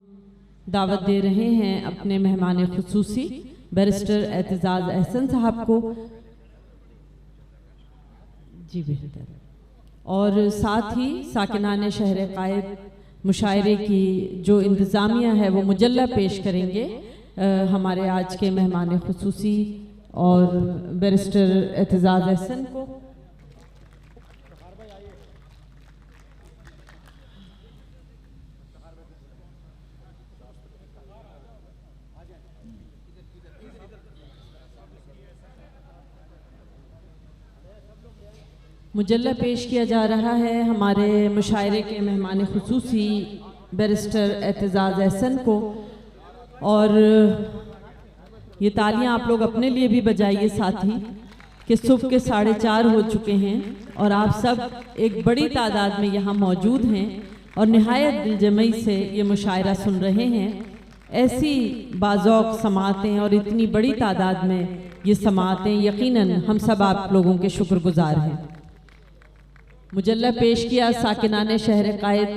दावत दे रहे हैं अपने मेहमान खुसूसी बैरिस्टर एतजाज़ अहसन साहब को। जी बेहतर। और साथ ही साकिनाने शहर कायद मुशायरे की जो इंतज़ामिया है वो मुजल्ला पेश करेंगे हमारे आज के मेहमान खुसूसी और बैरिस्टर एतजाज़ अहसन को। मुजल्ला पेश किया जा रहा है हमारे मुशायरे के मेहमान खुसूसी बैरिस्टर एतजाज़ अहसन को। और ये तालियां आप लोग अपने लिए भी बजाइए साथी कि सुबह के 4:30 हो चुके हैं और आप सब एक बड़ी तादाद में यहाँ मौजूद हैं और निहायत दिलजमई से ये मुशायरा सुन रहे हैं। ऐसी बाज़ौक़ समातें और इतनी बड़ी तादाद में ये समातें यकीनन हम सब आप लोगों के शुक्रगुजार हैं। मुजल्ला पेश किया साकिनाने शहर कायद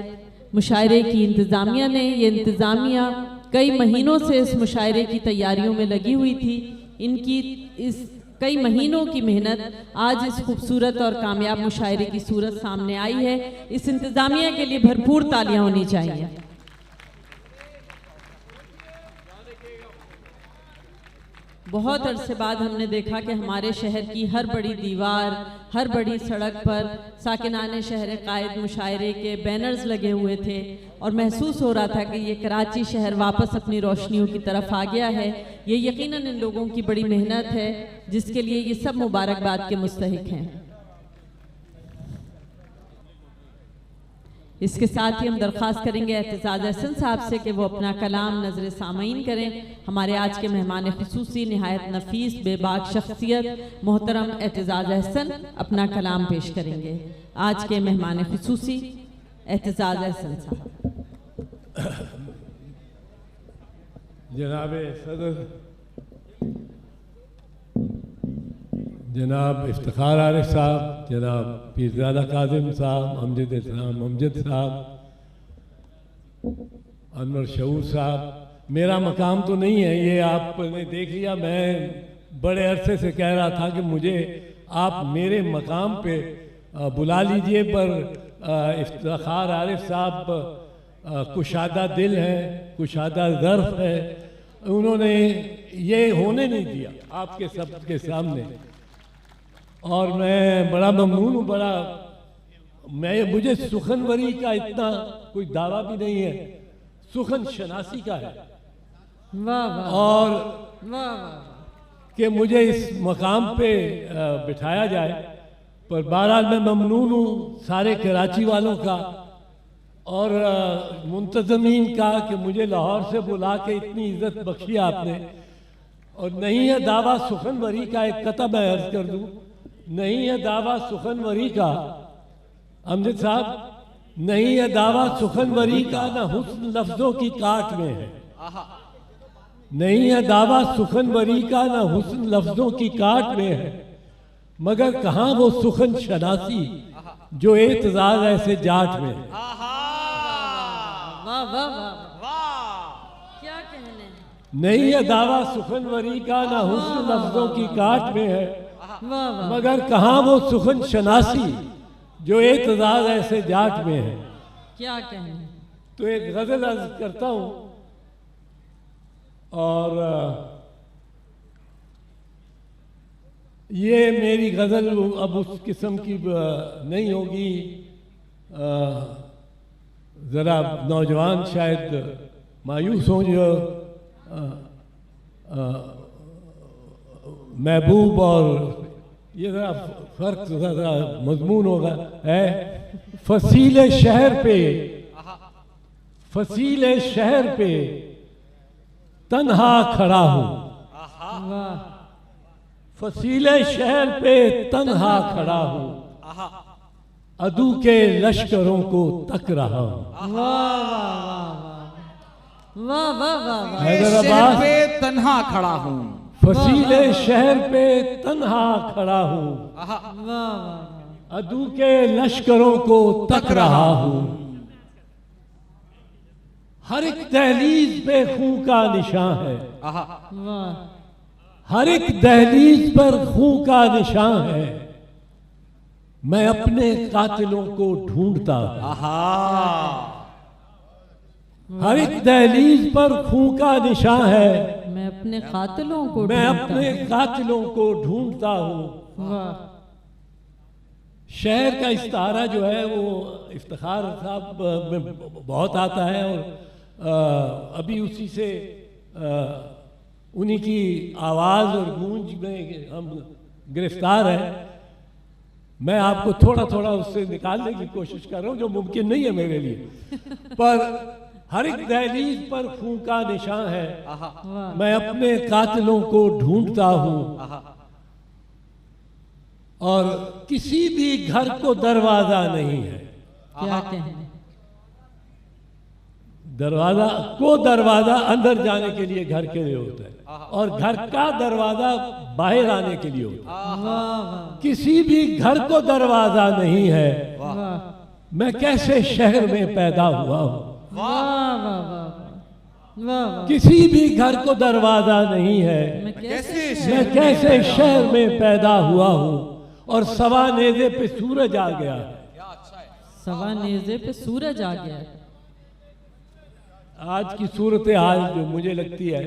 मुशायरे की इंतज़ामिया ने। ये इंतज़ामिया कई महीनों से इस मुशायरे की तैयारियों में लगी हुई थी। इनकी इस कई महीनों की मेहनत आज इस खूबसूरत और कामयाब मुशायरे की सूरत सामने आई है। इस इंतज़ामिया के लिए भरपूर तालियां होनी चाहिए। बहुत अरसे बाद हमने देखा कि हमारे शहर की हर बड़ी दीवार, हर बड़ी सड़क पर साकिनाने शहर कायद मुशायरे के बैनर्स लगे हुए थे और महसूस हो रहा था कि ये कराची शहर वापस अपनी रोशनियों की तरफ आ गया है। ये यकीनन इन लोगों की बड़ी मेहनत है जिसके लिए ये सब मुबारकबाद के मुस्तहिक हैं। इसके साथ ही हम दरख्वास्त करेंगे एतजाज़ अहसन साहब से कि वो अपना कलाम नज़र सामीन करें। हमारे आज के मेहमान खुसूसी निहायत नफीस बेबाक शख्सियत मोहतरम एतजाज़ अहसन अपना कलाम पेश करेंगे। आज के मेहमान खुसूसी एतजाज़ अहसन साहब। जनाब सदर जनाब इफ्तिखार आरिफ साहब, जनाब पीरज़ादा काज़िम साहब, अमजद इस्लाम अमजद साहब, अनवर शऊर साहब, मेरा मकाम तो नहीं है, ये आपने देख लिया। मैं बड़े अरसे से कह रहा था कि मुझे आप मेरे मकाम पे बुला लीजिए, पर इफ्तिखार आरिफ साहब कुशादा दिल है, कुशादा ज़र्फ़ है, उन्होंने ये होने नहीं दिया आपके सब के सामने। और मैं बड़ा ममनून हूँ। मुझे सुखनवरी का इतना कोई दावा भी नहीं है, सुखन शनासी का है। वाह वाह। और वाह कि मुझे इस मकाम पे बिठाया जाए, पर बहरहाल मैं ममनून हूँ सारे कराची वालों का और मुंतज़मीन का कि मुझे लाहौर से बुला के इतनी इज्जत बख्शी आपने। और नहीं है दावा सुखनवरी का, एक कता मैं अर्ज कर दूँ, नहीं है दावा सुखनवरी का अमजद साहब, नहीं है दावा सुखनवरी का, ना हुस्न लफ्जों की काट में है। नहीं है दावा सुखनवरी का, ना हुस्न लफ्जों की काट में है, मगर कहाँ वो सुखन शनासी जो एतजाज़ ऐसे जाट में है। वाह वाह वाह, क्या कहने। नहीं है दावा सुखनवरी का, ना हुस्न लफ्जों की काट में है, मगर कहाँ वो सुखन शनासी जो एतजाज़ ऐसे जाट में है। क्या कहने। तो एक गज़ल अर्ज करता हूँ और ये मेरी गज़ल अब उस किस्म की नहीं होगी, ज़रा नौजवान शायद मायूस हों जो महबूब और ये ज़रा फ़र्क ज़रा मजमून होगा है। फसीले शहर पे, फसीले शहर पे तन्हा खड़ा हूँ, फसीले शहर पे तन्हा खड़ा हूँ, अदू के लश्करों को तक रहा हूँ। वाह वाह वाह। हैदराबाद पे तन्हा खड़ा हूँ, फसीले शहर पे तन्हा खड़ा हूँ, अदू के लश्करों को तक रहा हूँ। हर एक दहलीज पे खून का निशान है, आहा, वाह हर एक दहलीज पर खून का निशान है। मैं अपने कातिलों को ढूंढता हूं। आहा, हर एक दहलीज पर खून का निशान है। मैं अपने कातिलों को मैं ढूंढता अपने कातिलों को ढूंढता हूं। हूं। वाह शहर का इस्तारा जो है वो इफ्तिखार साहब में बहुत आता है और अभी उसी से उन्हीं की आवाज़ और गूंज में हम गिरफ्तार हैं। मैं आपको थोड़ा थोड़ा उससे निकालने की कोशिश कर रहा हूँ, जो मुमकिन नहीं है मेरे लिए। पर हर एक दहलीज पर खून का निशान है। वाह मैं अपने कातिलों को ढूंढता हूँ आहा, और किसी भी घर को दरवाजा नहीं है। क्या कहने। दरवाजा अंदर जाने के लिए घर के लिए होता है और घर का दरवाजा बाहर आने के लिए होता है। वाह वाह किसी भी घर को दरवाजा नहीं है। वाह मैं कैसे शहर में पैदा हुआ हूँ। वाह वाह वाह वाह। किसी भी घर को दरवाजा नहीं है। मैं कैसे मैं कैसे शहर में पैदा हुआ हूँ और सवा नेज़े पे सूरज आ गया है। क्या अच्छा है। सवा नेज़े पे सूरज आ गया। आज की सूरत हाल जो मुझे लगती है,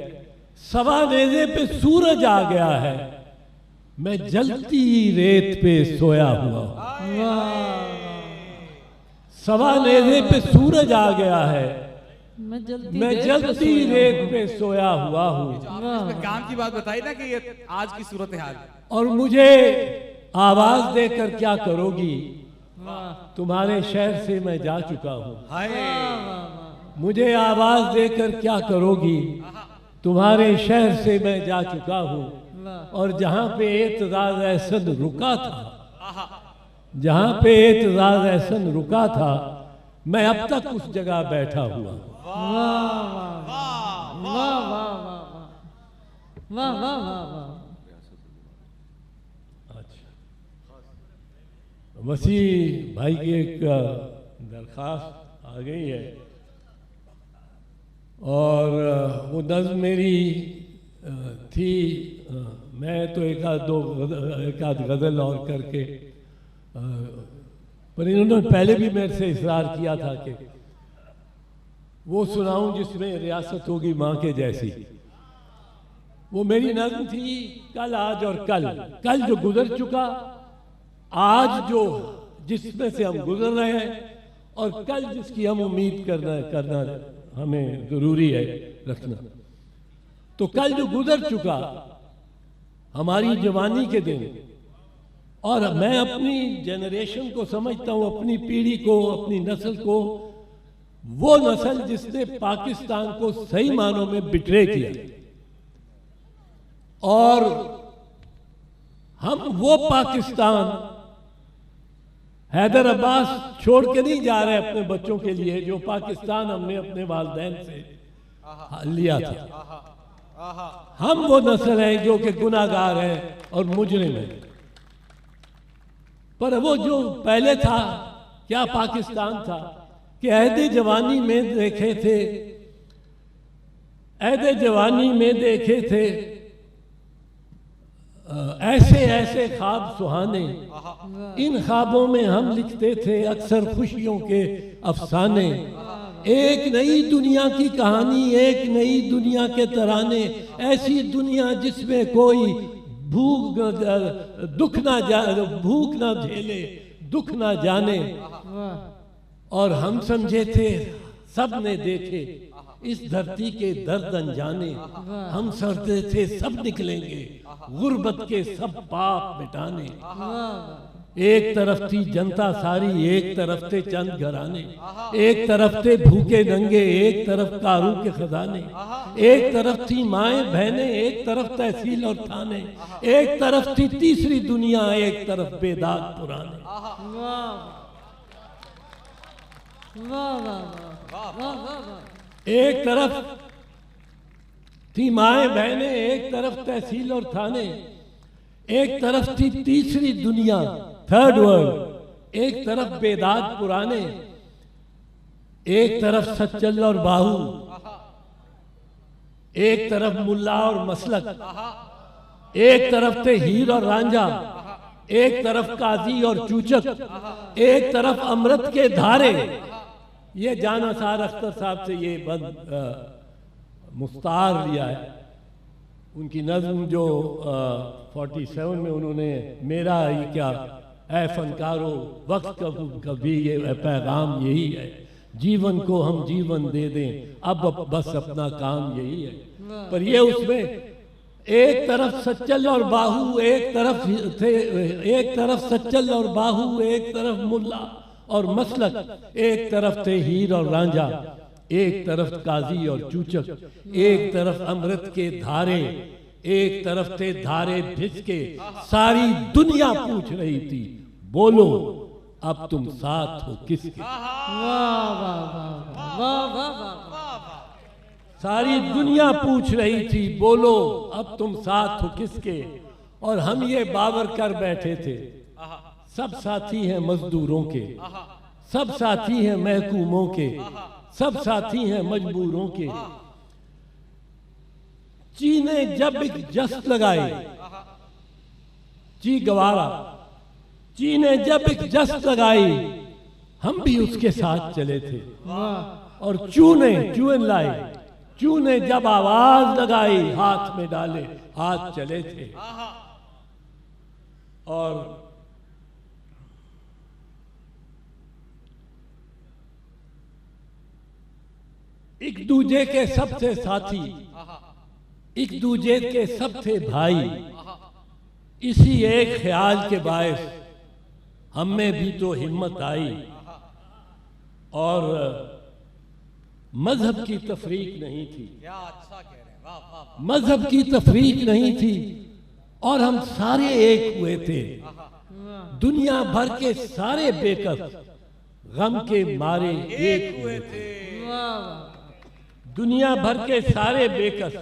सवा नेज़े पे सूरज आ गया है, मैं जलती रेत पे सोया हुआ हूँ। वाह सवा नेज़े पे सूरज आ गया है, मैं जलती मैं रेत पे जलती सोया रेत पे सोया हुआ हूँ। जो आपने इसमें काम की बात बताई ना कि ये आज की सूरत हाल। और मुझे आवाज देकर क्या करोगी, वाह तुम्हारे शहर से मैं जा चुका हूँ। हाय, मुझे आवाज देकर क्या करोगी, तुम्हारे शहर से मैं जा चुका हूँ। वाह और जहाँ पे एतजाज एहसन रुका था, आहा, जहाँ पे एतजाज एहसन रुका था, मैं अब तक उस जगह बैठा हुआ हूँ। वाह वाह वाह वाह वाह वाह वाह। अच्छा, मसीह भाई की एक दरख्वास्त आ गई है और वो नज़्म मेरी थी। मैं तो एक आध गज़ल और करके, पर इन्होंने पहले भी मेरे से इसरार किया था कि वो सुनाऊं जिसमें रियासत होगी माँ के जैसी। वो मेरी नज़्म थी कल, आज और कल। कल जो गुजर चुका, आज जो जिसमें से हम गुजर रहे हैं, और कल जिसकी हम उम्मीद करना हमें ज़रूरी है रखना। तो कल जो गुजर चुका, हमारी जवानी के दिन, और मैं अपनी जनरेशन को समझता हूँ, अपनी पीढ़ी को, अपनी नस्ल को, वो नस्ल जिसने पाकिस्तान को सही मानों में बिट्रे किया। और हम वो पाकिस्तान हैदर अब्बास छोड़ के नहीं जा रहे अपने बच्चों के लिए, जो पाकिस्तान हमने अपने वालिदैन से लिया था। हम वो नस्ल हैं जो कि गुनाहगार हैं और मुजरिम हैं। पर वो जो पहले था, क्या पाकिस्तान था कि अहद जवानी में देखे थे, अहद जवानी में देखे थे ऐसे ऐसे ख्वाब सुहाने। इन ख्वाबों में हम लिखते थे अक्सर खुशियों के अफसाने। एक नई दुनिया की कहानी, एक नई दुनिया के तराने, ऐसी दुनिया जिसमें कोई भूख ना झेले, दुख ना जाने। और हम समझे थे, सब ने देखे इस धरती के दर्द अनजाने। हम समझते थे सब निकलेंगे गुर्बत के सब पाप मिटाने। एक तरफ थी जनता सारी, एक तरफ थे चंद घराने, एक तरफ थे भूखे नंगे, एक तरफ कारू के खजाने, एक तरफ थी माएँ बहनें, एक तरफ तहसील और थाने, एक तरफ थी तीसरी दुनिया, एक तरफ बेदाग पुराने। एक तरफ थी माएँ बहनें, एक तरफ तहसील और थाने, एक तरफ थी तीसरी दुनिया, थर्ड वर्ल्ड, एक तरफ बेदाग पुराने। एक तरफ सच्चल और बाहू, एक तरफ मुल्ला और मसलक, एक तरफ थे हीर और रांझा, एक तरफ काजी और चूचक, एक तरफ अमृत के धारे। ये जाना सार अख्तर साहब से ये बंद मुख्तार लिया है। उनकी नज़्म जो 47 में उन्होंने मेरा ही क्या ऐ फनकारो वक्त कभी ये पैगाम यही है, जीवन को हम जीवन दे दें अब बस अपना काम यही है। पर ये उसमें एक तरफ सच्चल और बाहू, एक तरफ थे, एक तरफ सच्चल और बाहू, एक तरफ मुल्ला और मसलक, एक तरफ थे हीर और रांझा, एक तरफ काजी और चूचक, एक तरफ अमृत के धारे, एक तरफ थे धारे भिसके। सारी दुनिया पूछ रही थी बोलो अब तुम साथ हो किसके। सारी दुनिया पूछ रही थी बोलो अब तुम साथ हो किसके। और हम ये बावर कर बैठे थे सब साथी हैं मजदूरों के, सब साथी हैं महकूमों के, सब साथी हैं मजबूरों के। ची ने जब एक जस्त लगाई, ची गवारा, ची ने जब एक जस्त लगाई हम भी उसके साथ चले थे। और चून लाई, चू ने जब आवाज लगाई हाथ में डाले हाथ चले थे। और एक दूजे के सब थे साथी, एक दूजे के सब थे भाई। इसी एक ख्याल के बायस हम में भी तो हिम्मत आई। और मजहब की तफरीक नहीं थी, क्या अच्छा कह रहे हैं, वाह वाह वाह। मजहब की तफरीक नहीं थी और हम सारे एक हुए थे। दुनिया भर के सारे बेकस गम के मारे एक हुए थे। दुनिया भर के सारे बेकस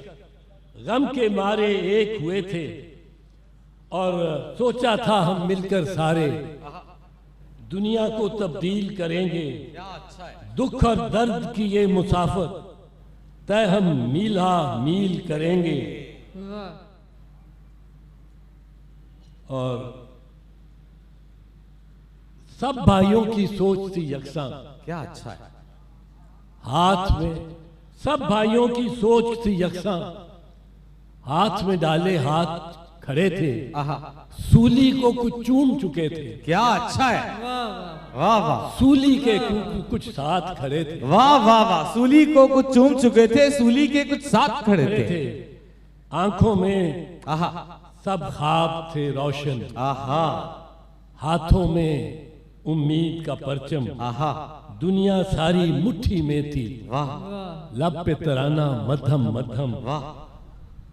गम के मारे एक हुए थे। और सोचा था हम मिलकर सारे दुनिया को तब्दील करेंगे। क्या अच्छा है। दुख और दर्द की ये मुसाफत तय हम मीला मील करेंगे। और सब भाइयों की सोच थी यकसां, क्या अच्छा है। हाथ में सब भाइयों की सोच थी यकसां, हाथ में डाले हाथ खड़े थे। सूली को कुछ चूम चुके थे। क्या अच्छा है, वाह वाह। सूली के कुछ साथ खड़े थे। वाह वाह वाह। सूली को कुछ चूम चुके थे, सूली के कुछ साथ खड़े थे। आंखों में आहा सब ख्वाब थे रोशन, आहा हाथों में उम्मीद का परचम। आहा दुनिया सारी मुट्ठी में थी, वाह लब पे तराना मध्यम मध्यम। वाह।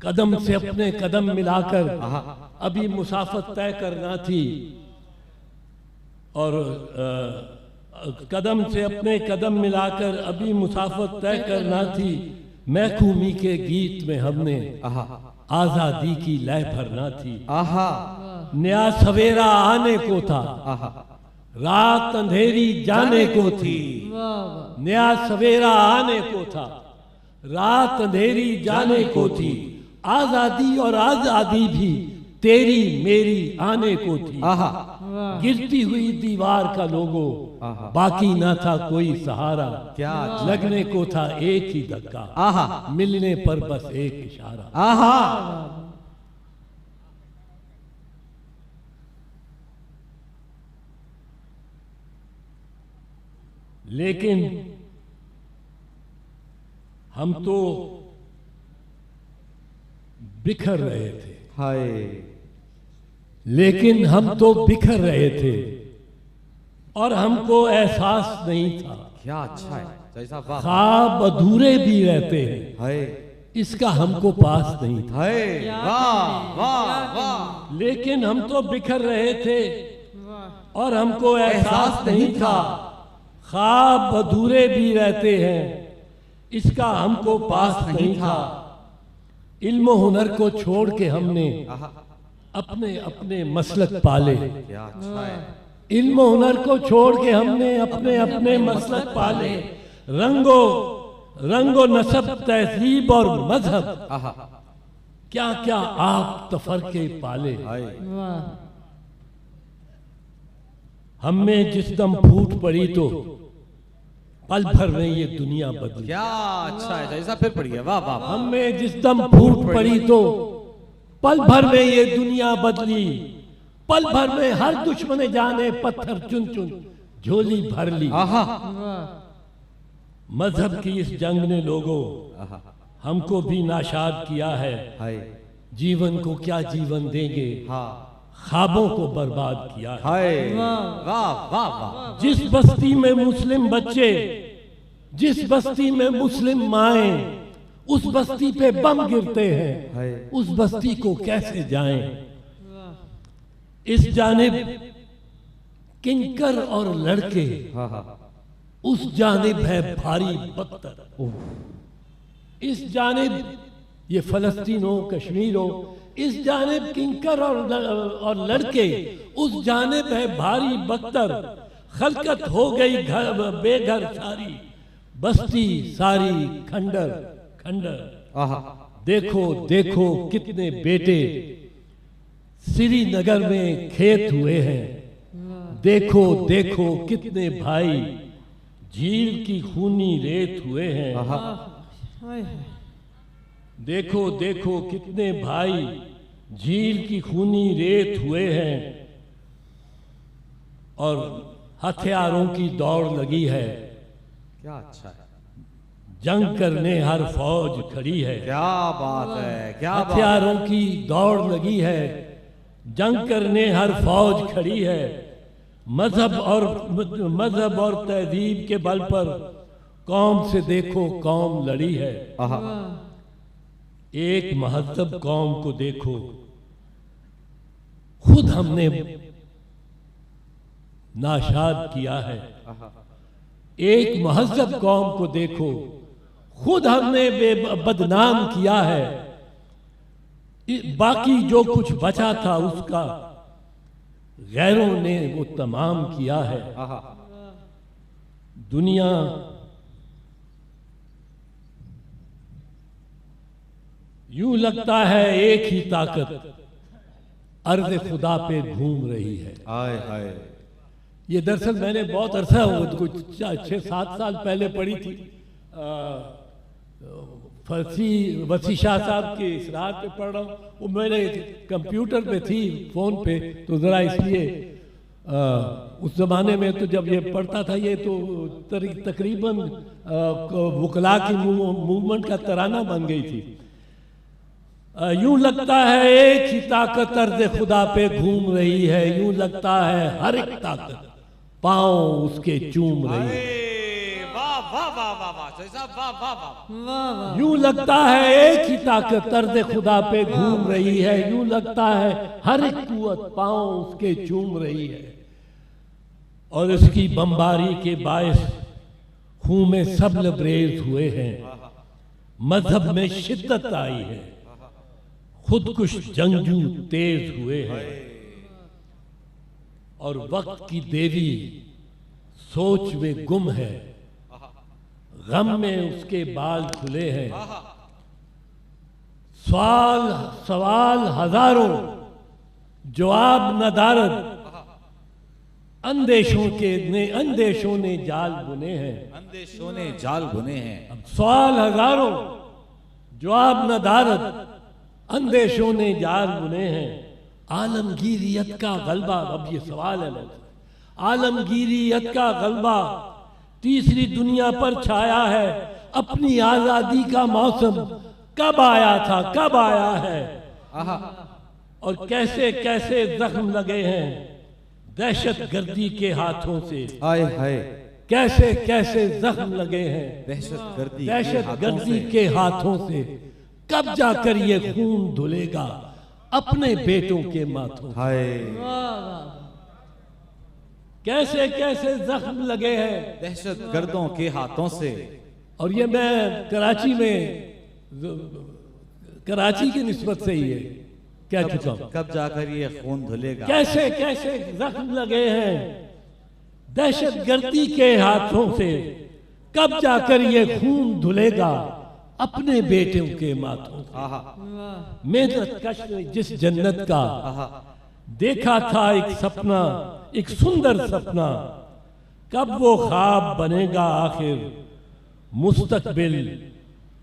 कदम से अपने कदम मिलाकर अभी मुसाफत तय करना थी। और कदम से अपने कदम मिलाकर अभी मुसाफत तय करना थी। महकूमी के गीत में हमने आजादी की लय भरना थी। आहा नया सवेरा आने को था, रात अंधेरी जाने को थी। नया सवेरा आने को था, रात अंधेरी जाने को थी। आजादी और आजादी भी तेरी मेरी आने को थी। गिरती हुई दीवार का लोगो, बाकी ना था कोई सहारा। क्या लगने को था एक ही धक्का, मिलने पर बस एक इशारा। आहा लेकिन हम तो बिखर रहे थे। हाय लेकिन हम तो बिखर रहे थे और हमको एहसास नहीं था। क्या अच्छा है, जैसा वाह। ख्वाब अधूरे भी रहते हैं, हाय इसका हमको पास नहीं था। हाय वाह वाह वाह। लेकिन हम तो बिखर रहे थे और हमको एहसास नहीं था। ख्वाब अधूरे भी रहते हैं, इसका हमको पास नहीं था। इल्म हुनर को छोड़ के हमने अपने अपने मसलक पाले। क्या अच्छा है। इल्म हुनर को छोड़ के हमने अपने अपने मसलक पाले। रंगो नसब तहजीब और मजहब, आहा, क्या क्या आप तफरके पाले। हाय, वाह हम में जिस दम फूट पड़ी तो पल भर में ये दुनिया बदली। क्या अच्छा है, ऐसा फिर पढ़िए, वाह वाह वाह। हम में जिस दम फूट पड़ी तो पल भर में ये दुनिया बदली। पल भर में हर दुश्मन जाने पत्थर चुन चुन झोली भर ली। आहा, वाह मजहब की इस जंग ने लोगों आहा, हमको भी नाशाद किया है। हाय, जीवन को क्या जीवन देंगे, हाँ, ख्वाबों को बर्बाद किया है। हाय, वाह वाह वाह वाह, जिस बस्ती में मुस्लिम बच्चे, जिस बस्ती में मुस्लिम माएं, उस बस्ती पे बम गिरते हैं, हाय, उस बस्ती को कैसे जाएं। इस जानिब किंकर और लड़के, हाँ हाँ, उस जानिब है भारी बख्तर। इस जानिब ये फलस्तीन हो, कश्मीर हो, इस जानिब किंकर और लड़के, उस जानिब है भारी बख्तर। खलकत हो गई घर बेघर सारी, बस्ती सारी खंडर खंडर। आहा, देखो देखो कितने बेटे श्रीनगर में खेत हुए हैं। देखो देखो कितने भाई झील की खूनी रेत हुए हैं। आहा, हाय देखो देखो कितने भाई झील की खूनी रेत हुए हैं। और हथियारों की दौड़ लगी है, क्या अच्छा है, जंग करने हर फौज खड़ी है। क्या बात है, क्या बात है, हथियारों की दौड़ लगी है, जंग करने हर फौज खड़ी है। मजहब और तहजीब के बल पर कौम से देखो कौम लड़ी है। आहा, एक महजब कौम को देखो, खुद हमने नाशाद किया है। आहा, एक महजब कौम को देखो, खुद हमने बदनाम किया है। बाकी जो कुछ बचा था उसका गैरों ने वो तमाम किया है। आहा, दुनिया यूं लगता है एक ही ताकत अर्ज़ खुदा पे घूम रही है। हाय हाय, ये दरअसल मैंने बहुत अरसा हो कुछ 6-7 साल पहले पढ़ी थी। वसी शाह साहब के इसरार पे पढ़ रहा हूँ, वो मेरे कंप्यूटर पे थी, फोन पे, तो ज़रा इसलिए उस ज़माने में तो जब ये पढ़ता था ये तो तकरीबन वकला की मूवमेंट का तराना बन गई थी। यूं लगता है एक ही ताकत अर्ज़ खुदा पे घूम रही है। यूं लगता है हर एक ताकत पाँव उसके चूम रही है। वाह वाह वाह वाह वाह, सही साहब, वाह वाह वाह, वाह वाह यूं लगता है एक ही ताकत अर्ज़ खुदा पे घूम रही है। यूं लगता है हर एक कुव्वत पाँव उसके चूम रही है। और इसकी बमबारी के बायस खून में सब लबरेज हुए हैं। मजहब में शिद्दत आई है, खुदकुश जंगजू तेज हुए हैं। और वक्त की देवी सोच में गुम है, गम में उसके बाल खुले हैं। सवाल हजारों, जवाब नदारद, अंदेशों ने जाल बुने हैं। अंदेशों ने जाल बुने हैं। सवाल हजारों, जवाब नदारद, अंदेशों ने जाल बुने हैं। आलमगीरियत का गलबा, अब ये सवाल है, आलमगीरियत का गलबा तीसरी दुनिया पर छाया है। अपनी आजादी का मौसम कब आया था, कब आया है। आहा, और कैसे कैसे जख्म लगे हैं दहशत गर्दी के हाथों से। हाय हाय, कैसे कैसे जख्म लगे हैं दहशत गर्दी के हाथों से। कब जाकर ये खून धुलेगा अपने बेटों के माथों। हाय, कैसे कैसे जख्म लगे हैं दहशत गर्दों के हाथों से। और ये मैं कराची की निस्बत से ही है कह चुका हूं। कब जाकर ये खून धुलेगा। कैसे कैसे जख्म लगे हैं दहशत गर्दी के हाथों से। कब जाकर ये खून धुलेगा अपने बेटों के माथों से। मेहनत कश ने जिस जन्नत का देखा था एक सपना, एक सुंदर सपना, कब वो ख्वाब बनेगा आखिर मुस्तकबिल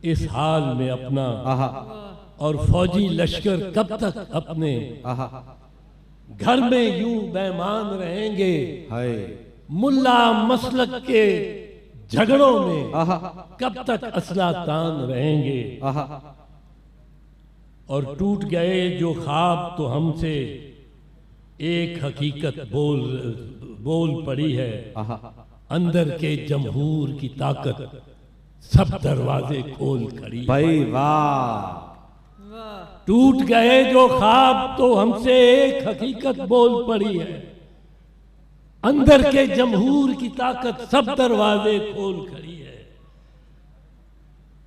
इस हाल में अपना। और फौजी लश्कर कब तक अपने घर में यूं बेईमान रहेंगे, मुल्ला मसलक के झगड़ों में कब तक असला तान रहेंगे। और टूट गए जो ख्वाब तो हमसे एक हकीकत बोल पड़ी है, अंदर के जमहूर की ताकत सब दरवाजे खोल खड़ी। भाई वाह। टूट गए जो ख्वाब तो हमसे एक हकीकत बोल पड़ी है, अंदर के जमहूर की ताकत सब दरवाजे खोल खड़ी है।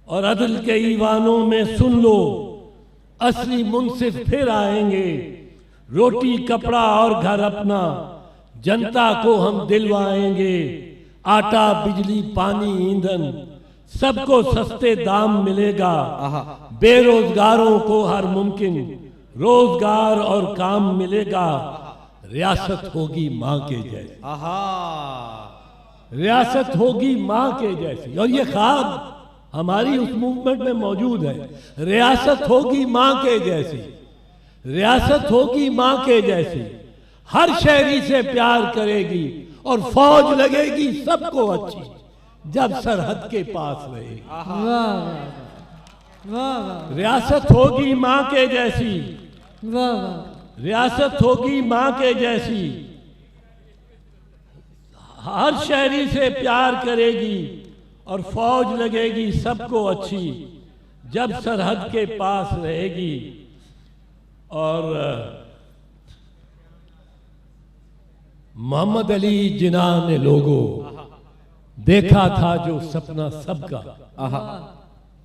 और अदल के ईवानों में सुन लो असली मुंसिफ फिर आएंगे, रोटी कपड़ा और घर अपना जनता को हम दिलवाएंगे। आटा बिजली पानी ईंधन सबको सस्ते दाम मिलेगा, बेरोजगारों को हर मुमकिन रोजगार और काम मिलेगा। रियासत होगी माँ के जैसी, रियासत होगी माँ के जैसी। और ये ख्वाब हमारी उस मूवमेंट में मौजूद है, रियासत होगी माँ के जैसी, रियासत होगी माँ के जैसी। हर शहरी से प्यार करेगी और फौज लगेगी सबको अच्छी, जब सरहद के पास रहेगी। रियासत होगी माँ के जैसी, रियासत होगी माँ के जैसी। हर शहरी से प्यार करेगी और फौज लगेगी सबको अच्छी, जब सरहद के पास रहेगी। और मोहम्मद अली जिन्ना ने लोगों देखा था जो सपना सबका।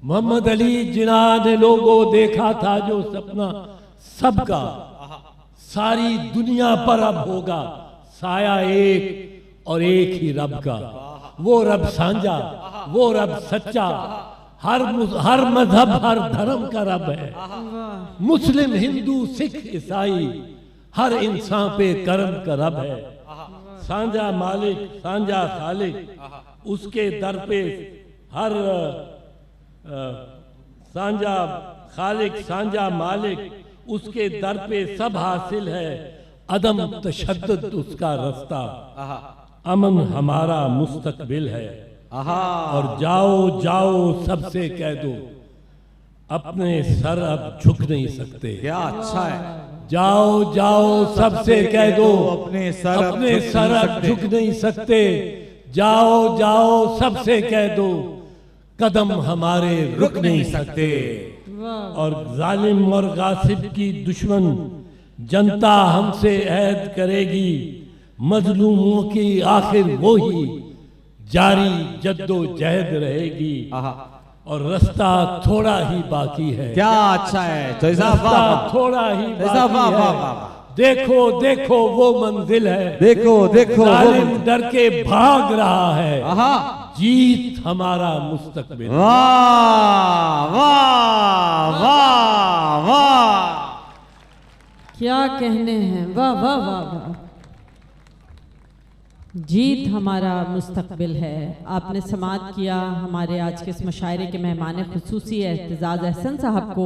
मोहम्मद अली जिन्ना ने लोगों देखा था जो सपना सबका। सारी दुनिया पर अब होगा साया एक और एक ही रब का। वो रब साझा, वो रब सच्चा, हर मजहब हर धर्म का रब है। मुस्लिम हिंदू सिख ईसाई हर इंसान पे करम का रब है। साझा मालिक साझा खालिक, उसके दर पे हर साझा खालिक साझा मालिक, उसके दर पे सब हासिल है। अदम तशद्दुद उसका रास्ता, अमन हमारा मुस्तकबिल है। और जाओ जाओ सबसे कह दो अपने सर अब झुक नहीं सकते। क्या अच्छा है। जाओ जाओ सबसे कह दो अपने सर अब झुक नहीं सकते। जाओ जाओ सबसे कह दो कदम हमारे रुक नहीं सकते। और जालिम और गासिब की दुश्मन जनता हमसे ऐद करेगी, मजलूमों की आखिर वो ही जारी जद्दोजहद रहेगी। और रास्ता थोड़ा ही बाकी है। क्या अच्छा है। तो रास्ता थोड़ा ही बाकी है। देखो देखो वो मंजिल है, देखो देखो जालिम डर के भाग रहा है। जीत हमारा मुस्तकबिल। वाह वाह वाह वाह, क्या कहने हैं। वाह वाह वाह वाह। जीत हमारा मुस्तकबिल है। आपने समाअत किया हमारे आज के इस मुशायरे के मेहमान खुसूसी एतजाज़ अहसन साहब को।